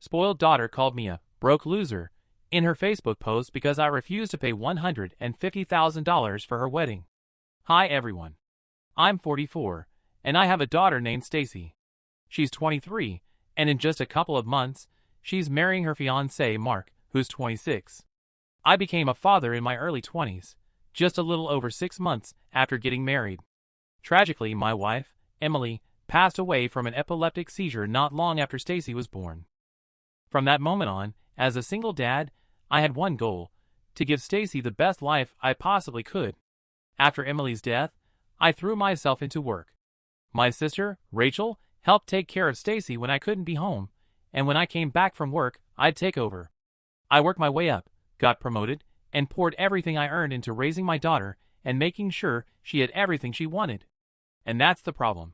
Spoiled daughter called me a broke loser in her Facebook post because I refused to pay $150,000 for her wedding. Hi everyone. I'm 44, and I have a daughter named Stacy. She's 23, and in just a couple of months, she's marrying her fiancé Mark, who's 26. I became a father in my early 20s, just a little over 6 months after getting married. Tragically, my wife, Emily, passed away from an epileptic seizure not long after Stacy was born. From that moment on, as a single dad, I had one goal: to give Stacy the best life I possibly could. After Emily's death, I threw myself into work. My sister, Rachel, helped take care of Stacy when I couldn't be home, and when I came back from work, I'd take over. I worked my way up, got promoted, and poured everything I earned into raising my daughter and making sure she had everything she wanted. And that's the problem.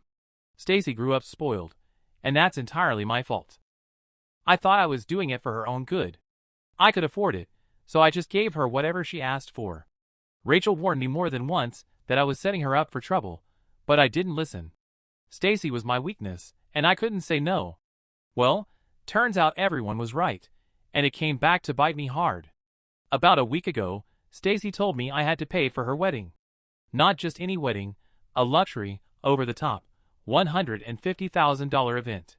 Stacy grew up spoiled, and that's entirely my fault. I thought I was doing it for her own good. I could afford it, so I just gave her whatever she asked for. Rachel warned me more than once that I was setting her up for trouble, but I didn't listen. Stacy was my weakness, and I couldn't say no. Well, turns out everyone was right, and it came back to bite me hard. About a week ago, Stacy told me I had to pay for her wedding. Not just any wedding, a luxury, over-the-top, $150,000 event.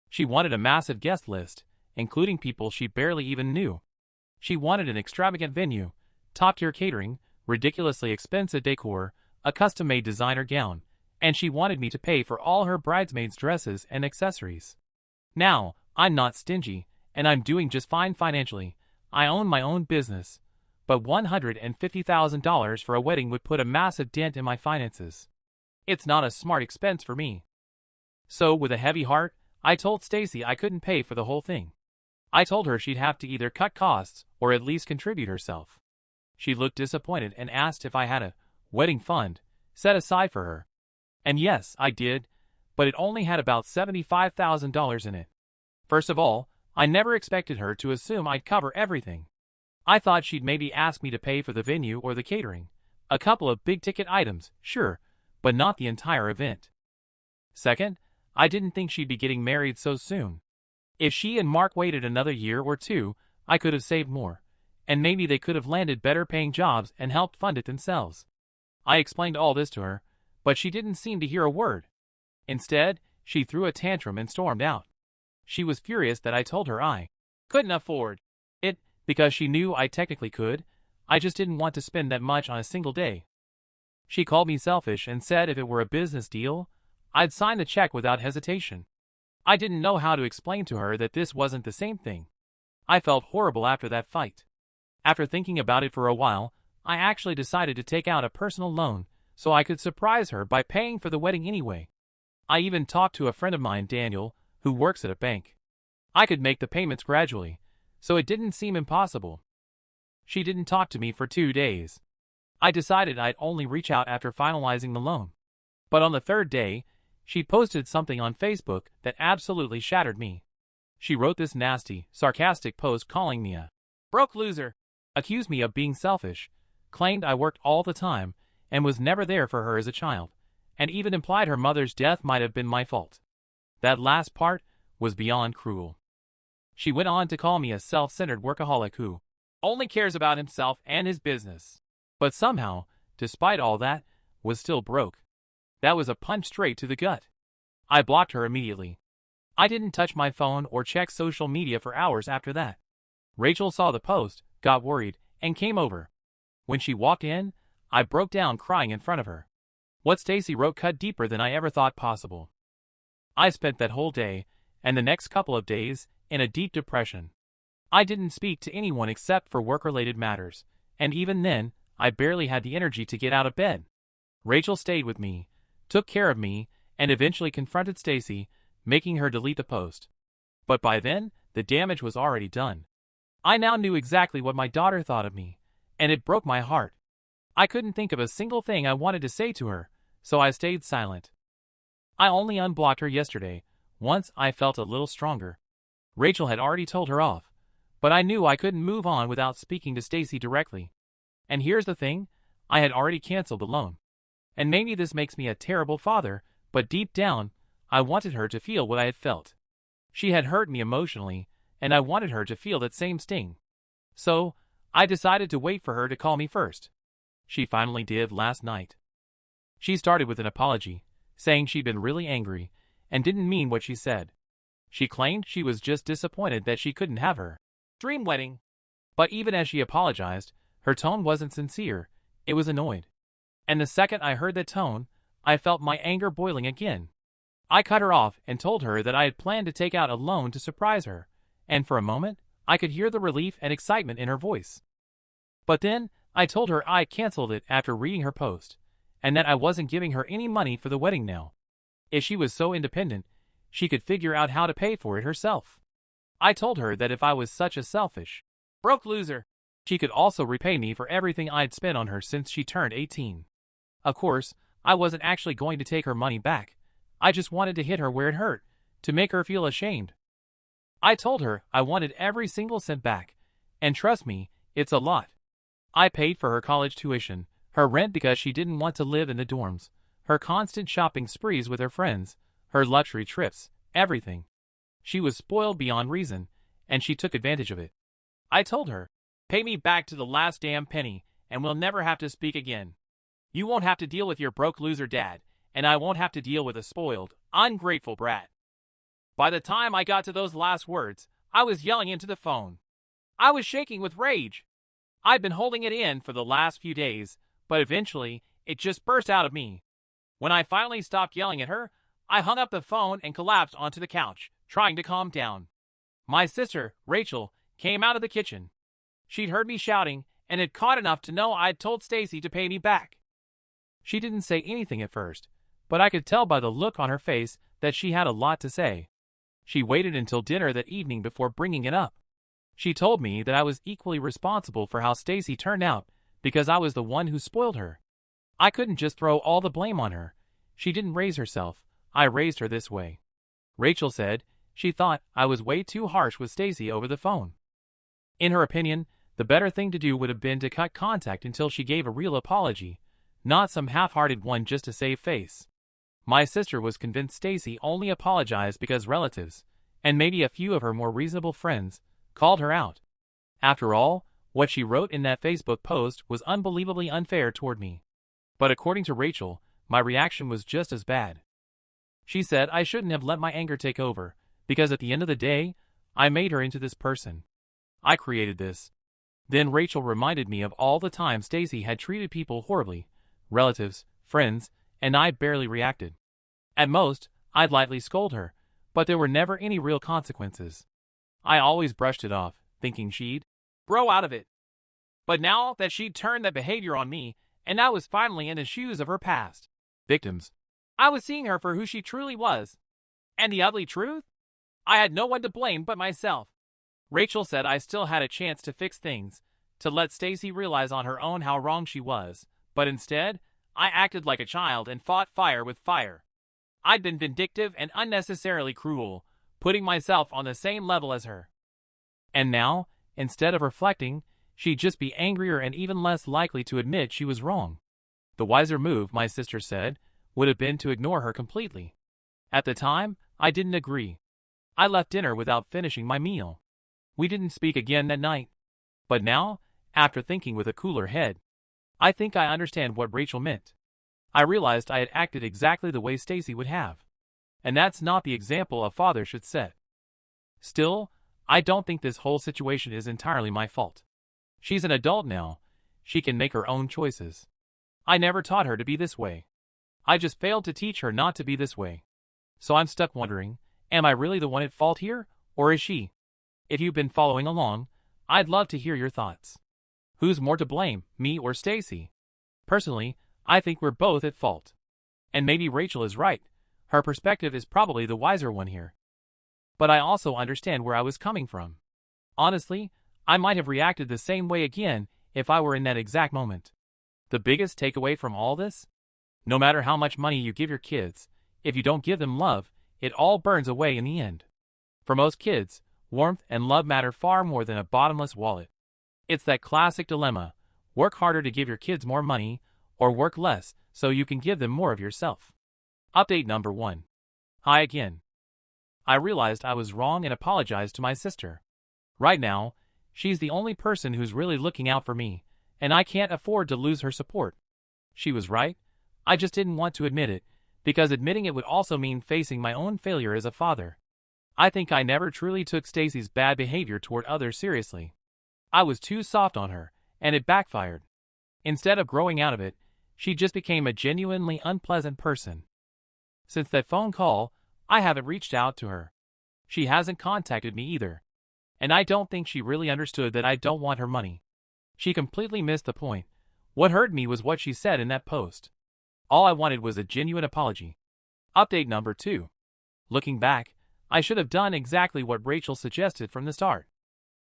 She wanted a massive guest list, including people she barely even knew. She wanted an extravagant venue, top-tier catering, ridiculously expensive decor, a custom-made designer gown, and she wanted me to pay for all her bridesmaids' dresses and accessories. Now, I'm not stingy, and I'm doing just fine financially. I own my own business, but $150,000 for a wedding would put a massive dent in my finances. It's not a smart expense for me. So, with a heavy heart, I told Stacy I couldn't pay for the whole thing. I told her she'd have to either cut costs or at least contribute herself. She looked disappointed and asked if I had a wedding fund set aside for her. And yes, I did, but it only had about $75,000 in it. First of all, I never expected her to assume I'd cover everything. I thought she'd maybe ask me to pay for the venue or the catering. A couple of big-ticket items, sure, but not the entire event. Second, I didn't think she'd be getting married so soon. If she and Mark waited another year or two, I could have saved more, and maybe they could have landed better-paying jobs and helped fund it themselves. I explained all this to her, but she didn't seem to hear a word. Instead, she threw a tantrum and stormed out. She was furious that I told her I couldn't afford it, because she knew I technically could. I just didn't want to spend that much on a single day. She called me selfish and said if it were a business deal, I'd sign the check without hesitation. I didn't know how to explain to her that this wasn't the same thing. I felt horrible after that fight. After thinking about it for a while, I actually decided to take out a personal loan so I could surprise her by paying for the wedding anyway. I even talked to a friend of mine, Daniel, who works at a bank. I could make the payments gradually, so it didn't seem impossible. She didn't talk to me for 2 days. I decided I'd only reach out after finalizing the loan. But on the third day, she posted something on Facebook that absolutely shattered me. She wrote this nasty, sarcastic post calling me a broke loser, accused me of being selfish, claimed I worked all the time and was never there for her as a child, and even implied her mother's death might have been my fault. That last part was beyond cruel. She went on to call me a self-centered workaholic who only cares about himself and his business, but somehow, despite all that, was still broke. That was a punch straight to the gut. I blocked her immediately. I didn't touch my phone or check social media for hours after that. Rachel saw the post, got worried, and came over. When she walked in, I broke down crying in front of her. What Stacy wrote cut deeper than I ever thought possible. I spent that whole day, and the next couple of days, in a deep depression. I didn't speak to anyone except for work-related matters, and even then, I barely had the energy to get out of bed. Rachel stayed with me, took care of me, and eventually confronted Stacy, making her delete the post. But by then, the damage was already done. I now knew exactly what my daughter thought of me, and it broke my heart. I couldn't think of a single thing I wanted to say to her, so I stayed silent. I only unblocked her yesterday, once I felt a little stronger. Rachel had already told her off, but I knew I couldn't move on without speaking to Stacy directly. And here's the thing, I had already canceled the loan. And maybe this makes me a terrible father, but deep down, I wanted her to feel what I had felt. She had hurt me emotionally, and I wanted her to feel that same sting. So, I decided to wait for her to call me first. She finally did last night. She started with an apology, saying she'd been really angry and didn't mean what she said. She claimed she was just disappointed that she couldn't have her dream wedding. But even as she apologized, her tone wasn't sincere, it was annoyed. And the second I heard that tone, I felt my anger boiling again. I cut her off and told her that I had planned to take out a loan to surprise her, and for a moment, I could hear the relief and excitement in her voice. But then, I told her I canceled it after reading her post, and that I wasn't giving her any money for the wedding now. If she was so independent, she could figure out how to pay for it herself. I told her that if I was such a selfish, broke loser, she could also repay me for everything I'd spent on her since she turned 18. Of course, I wasn't actually going to take her money back. I just wanted to hit her where it hurt, to make her feel ashamed. I told her I wanted every single cent back, and trust me, it's a lot. I paid for her college tuition, her rent because she didn't want to live in the dorms, her constant shopping sprees with her friends, her luxury trips, everything. She was spoiled beyond reason, and she took advantage of it. I told her, pay me back to the last damn penny, and we'll never have to speak again. You won't have to deal with your broke loser dad, and I won't have to deal with a spoiled, ungrateful brat. By the time I got to those last words, I was yelling into the phone. I was shaking with rage. I'd been holding it in for the last few days, but eventually, it just burst out of me. When I finally stopped yelling at her, I hung up the phone and collapsed onto the couch, trying to calm down. My sister, Rachel, came out of the kitchen. She'd heard me shouting and had caught enough to know I'd told Stacy to pay me back. She didn't say anything at first, but I could tell by the look on her face that she had a lot to say. She waited until dinner that evening before bringing it up. She told me that I was equally responsible for how Stacy turned out because I was the one who spoiled her. I couldn't just throw all the blame on her. She didn't raise herself. I raised her this way. Rachel said she thought I was way too harsh with Stacy over the phone. In her opinion, the better thing to do would have been to cut contact until she gave a real apology, not some half-hearted one just to save face. My sister was convinced Stacy only apologized because relatives, and maybe a few of her more reasonable friends, called her out. After all, what she wrote in that Facebook post was unbelievably unfair toward me. But according to Rachel, my reaction was just as bad. She said I shouldn't have let my anger take over, because at the end of the day, I made her into this person. I created this. Then Rachel reminded me of all the times Stacy had treated people horribly, relatives, friends, and I barely reacted. At most, I'd lightly scold her, but there were never any real consequences. I always brushed it off, thinking she'd grow out of it. But now that she'd turned that behavior on me, and I was finally in the shoes of her past victims, I was seeing her for who she truly was. And the ugly truth? I had no one to blame but myself. Rachel said I still had a chance to fix things, to let Stacy realize on her own how wrong she was, but instead, I acted like a child and fought fire with fire. I'd been vindictive and unnecessarily cruel, putting myself on the same level as her. And now, instead of reflecting, she'd just be angrier and even less likely to admit she was wrong. The wiser move, my sister said, would have been to ignore her completely. At the time, I didn't agree. I left dinner without finishing my meal. We didn't speak again that night. But now, after thinking with a cooler head, I think I understand what Rachel meant. I realized I had acted exactly the way Stacy would have. And that's not the example a father should set. Still, I don't think this whole situation is entirely my fault. She's an adult now. She can make her own choices. I never taught her to be this way. I just failed to teach her not to be this way. So I'm stuck wondering, am I really the one at fault here, or is she? If you've been following along, I'd love to hear your thoughts. Who's more to blame, me or Stacy? Personally, I think we're both at fault. And maybe Rachel is right. Her perspective is probably the wiser one here. But I also understand where I was coming from. Honestly, I might have reacted the same way again if I were in that exact moment. The biggest takeaway from all this? No matter how much money you give your kids, if you don't give them love, it all burns away in the end. For most kids, warmth and love matter far more than a bottomless wallet. It's that classic dilemma: work harder to give your kids more money, or work less so you can give them more of yourself. Update number 1. Hi again. I realized I was wrong and apologized to my sister. Right now, she's the only person who's really looking out for me, and I can't afford to lose her support. She was right. I just didn't want to admit it, because admitting it would also mean facing my own failure as a father. I think I never truly took Stacy's bad behavior toward others seriously. I was too soft on her, and it backfired. Instead of growing out of it, she just became a genuinely unpleasant person. Since that phone call, I haven't reached out to her. She hasn't contacted me either. And I don't think she really understood that I don't want her money. She completely missed the point. What hurt me was what she said in that post. All I wanted was a genuine apology. Update number 2. Looking back, I should have done exactly what Rachel suggested from the start.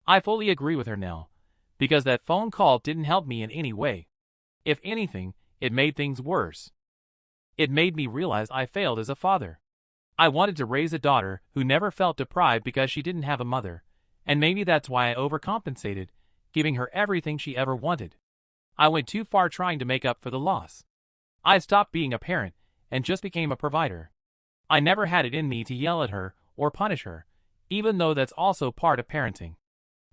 I fully agree with her now, because that phone call didn't help me in any way. If anything, it made things worse. It made me realize I failed as a father. I wanted to raise a daughter who never felt deprived because she didn't have a mother, and maybe that's why I overcompensated, giving her everything she ever wanted. I went too far trying to make up for the loss. I stopped being a parent and just became a provider. I never had it in me to yell at her or punish her, even though that's also part of parenting.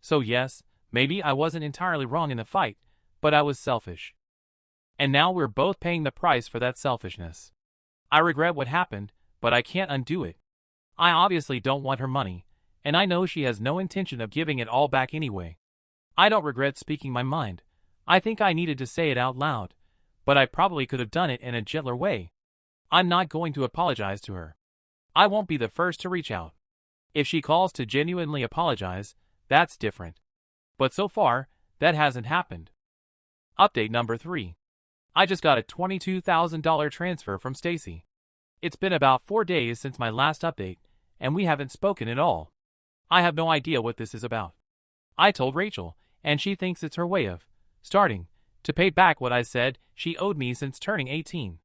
So yes, maybe I wasn't entirely wrong in the fight, but I was selfish. And now we're both paying the price for that selfishness. I regret what happened, but I can't undo it. I obviously don't want her money, and I know she has no intention of giving it all back anyway. I don't regret speaking my mind. I think I needed to say it out loud, but I probably could have done it in a gentler way. I'm not going to apologize to her. I won't be the first to reach out. If she calls to genuinely apologize, that's different. But so far, that hasn't happened. Update number 3. I just got a $22,000 transfer from Stacy. It's been about 4 days since my last update, and we haven't spoken at all. I have no idea what this is about. I told Rachel, and she thinks it's her way of starting to pay back what I said she owed me since turning 18.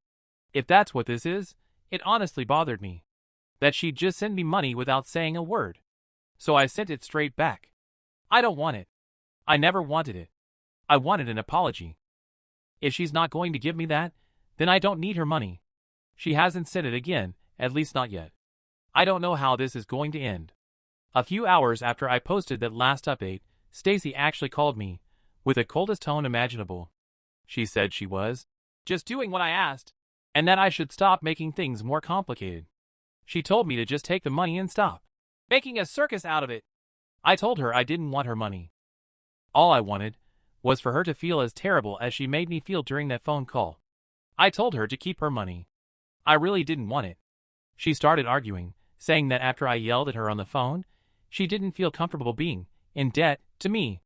If that's what this is, it honestly bothered me that she'd just send me money without saying a word. So I sent it straight back. I don't want it. I never wanted it. I wanted an apology. If she's not going to give me that, then I don't need her money. She hasn't said it again, at least not yet. I don't know how this is going to end. A few hours after I posted that last update, Stacy actually called me, with the coldest tone imaginable. She said she was just doing what I asked, and that I should stop making things more complicated. She told me to just take the money and stop making a circus out of it. I told her I didn't want her money. All I wanted was for her to feel as terrible as she made me feel during that phone call. I told her to keep her money. I really didn't want it. She started arguing, saying that after I yelled at her on the phone, she didn't feel comfortable being in debt to me.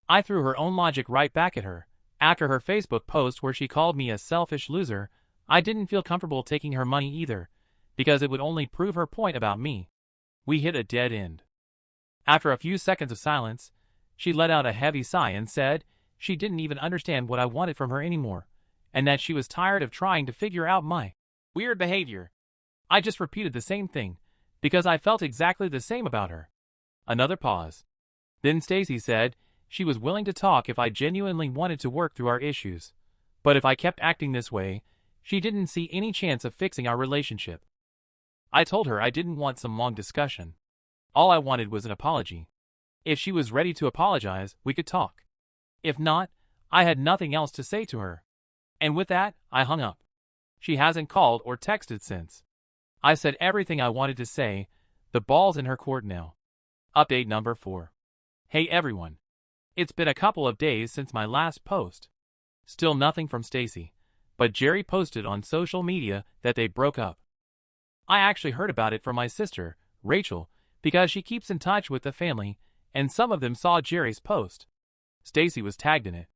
I threw her own logic right back at her. After her Facebook post where she called me a selfish loser, I didn't feel comfortable taking her money either, because it would only prove her point about me. We hit a dead end. After a few seconds of silence, she let out a heavy sigh and said she didn't even understand what I wanted from her anymore, and that she was tired of trying to figure out my weird behavior. I just repeated the same thing, because I felt exactly the same about her. Another pause. Then Stacy said she was willing to talk if I genuinely wanted to work through our issues, but if I kept acting this way, she didn't see any chance of fixing our relationship. I told her I didn't want some long discussion. All I wanted was an apology. If she was ready to apologize, we could talk. If not, I had nothing else to say to her. And with that, I hung up. She hasn't called or texted since. I said everything I wanted to say. The ball's in her court now. Update number 4. Hey everyone. It's been a couple of days since my last post. Still nothing from Stacy, but Jerry posted on social media that they broke up. I actually heard about it from my sister, Rachel, because she keeps in touch with the family, and some of them saw Jerry's post. Stacy was tagged in it.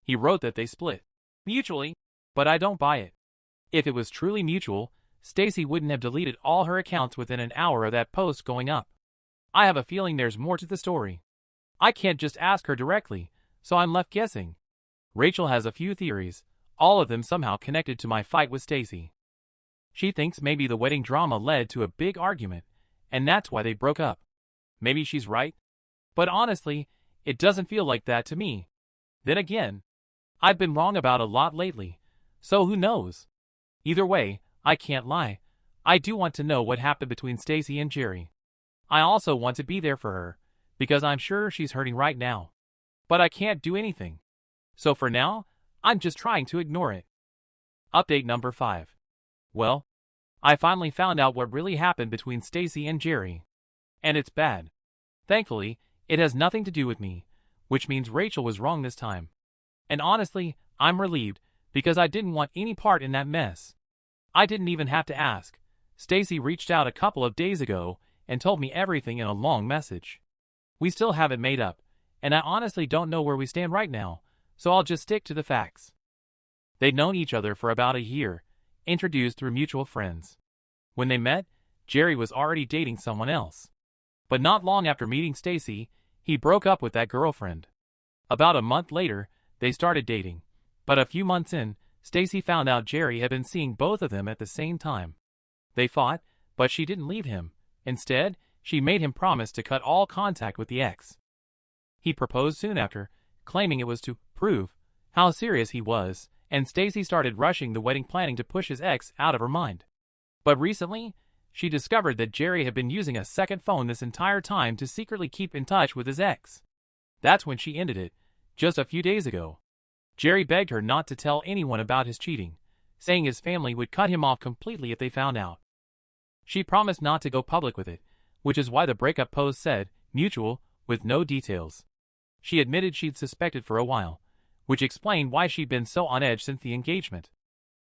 He wrote that they split mutually, but I don't buy it. If it was truly mutual, Stacy wouldn't have deleted all her accounts within an hour of that post going up. I have a feeling there's more to the story. I can't just ask her directly, so I'm left guessing. Rachel has a few theories, all of them somehow connected to my fight with Stacy. She thinks maybe the wedding drama led to a big argument, and that's why they broke up. Maybe she's right, but honestly, it doesn't feel like that to me. Then again, I've been wrong about a lot lately, so who knows? Either way, I can't lie. I do want to know what happened between Stacy and Jerry. I also want to be there for her, because I'm sure she's hurting right now. But I can't do anything. So for now, I'm just trying to ignore it. Update number 5. Well, I finally found out what really happened between Stacy and Jerry. And it's bad. Thankfully, it has nothing to do with me, which means Rachel was wrong this time. And honestly, I'm relieved, because I didn't want any part in that mess. I didn't even have to ask. Stacy reached out a couple of days ago and told me everything in a long message. We still haven't made up, and I honestly don't know where we stand right now, so I'll just stick to the facts. They'd known each other for about a year, introduced through mutual friends. When they met, Jerry was already dating someone else. But not long after meeting Stacy, he broke up with that girlfriend. About a month later, they started dating, but a few months in, Stacy found out Jerry had been seeing both of them at the same time. They fought, but she didn't leave him. Instead, she made him promise to cut all contact with the ex. He proposed soon after, claiming it was to prove how serious he was, and Stacy started rushing the wedding planning to push his ex out of her mind. But recently, she discovered that Jerry had been using a second phone this entire time to secretly keep in touch with his ex. That's when she ended it, just a few days ago. Jerry begged her not to tell anyone about his cheating, saying his family would cut him off completely if they found out. She promised not to go public with it, which is why the breakup post said, mutual, with no details. She admitted she'd suspected for a while, which explained why she'd been so on edge since the engagement.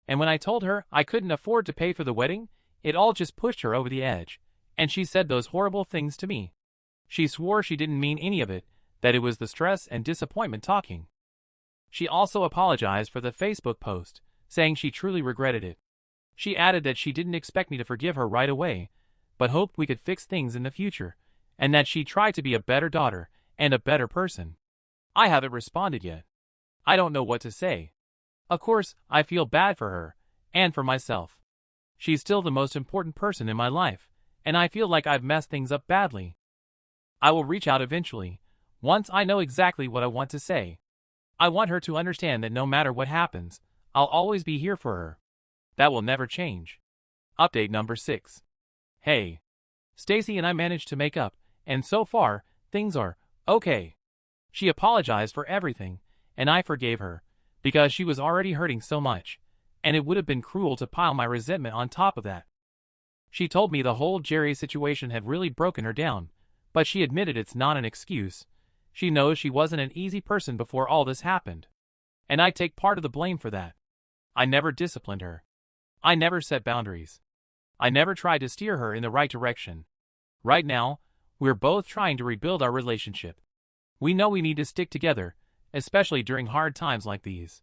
And when I told her I couldn't afford to pay for the wedding, it all just pushed her over the edge, and she said those horrible things to me. She swore she didn't mean any of it, that it was the stress and disappointment talking. She also apologized for the Facebook post, saying she truly regretted it. She added that she didn't expect me to forgive her right away, but hoped we could fix things in the future, and that she'd try to be a better daughter and a better person. I haven't responded yet. I don't know what to say. Of course, I feel bad for her, and for myself. She's still the most important person in my life, and I feel like I've messed things up badly. I will reach out eventually, once I know exactly what I want to say. I want her to understand that no matter what happens, I'll always be here for her. That will never change. Update number 6. Hey. Stacy and I managed to make up, and so far, things are okay. She apologized for everything, and I forgave her, because she was already hurting so much, and it would have been cruel to pile my resentment on top of that. She told me the whole Jerry situation had really broken her down, but she admitted it's not an excuse. She knows she wasn't an easy person before all this happened. And I take part of the blame for that. I never disciplined her. I never set boundaries. I never tried to steer her in the right direction. Right now, we're both trying to rebuild our relationship. We know we need to stick together, especially during hard times like these.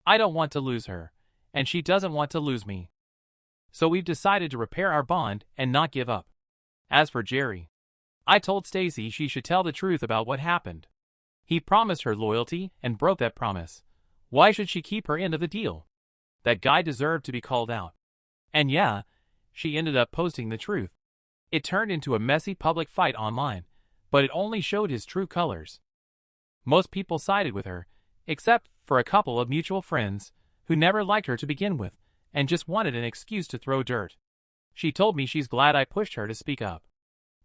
I don't want to lose her, and she doesn't want to lose me. So we've decided to repair our bond and not give up. As for Jerry, I told Stacy she should tell the truth about what happened. He promised her loyalty and broke that promise. Why should she keep her end of the deal? That guy deserved to be called out. And yeah, she ended up posting the truth. It turned into a messy public fight online, but it only showed his true colors. Most people sided with her, except for a couple of mutual friends who never liked her to begin with and just wanted an excuse to throw dirt. She told me she's glad I pushed her to speak up.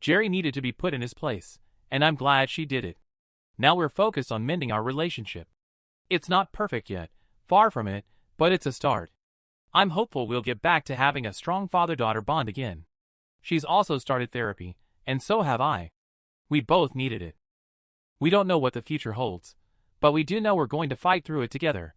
Jerry needed to be put in his place, and I'm glad she did it. Now we're focused on mending our relationship. It's not perfect yet, far from it, but it's a start. I'm hopeful we'll get back to having a strong father-daughter bond again. She's also started therapy, and so have I. We both needed it. We don't know what the future holds, but we do know we're going to fight through it together,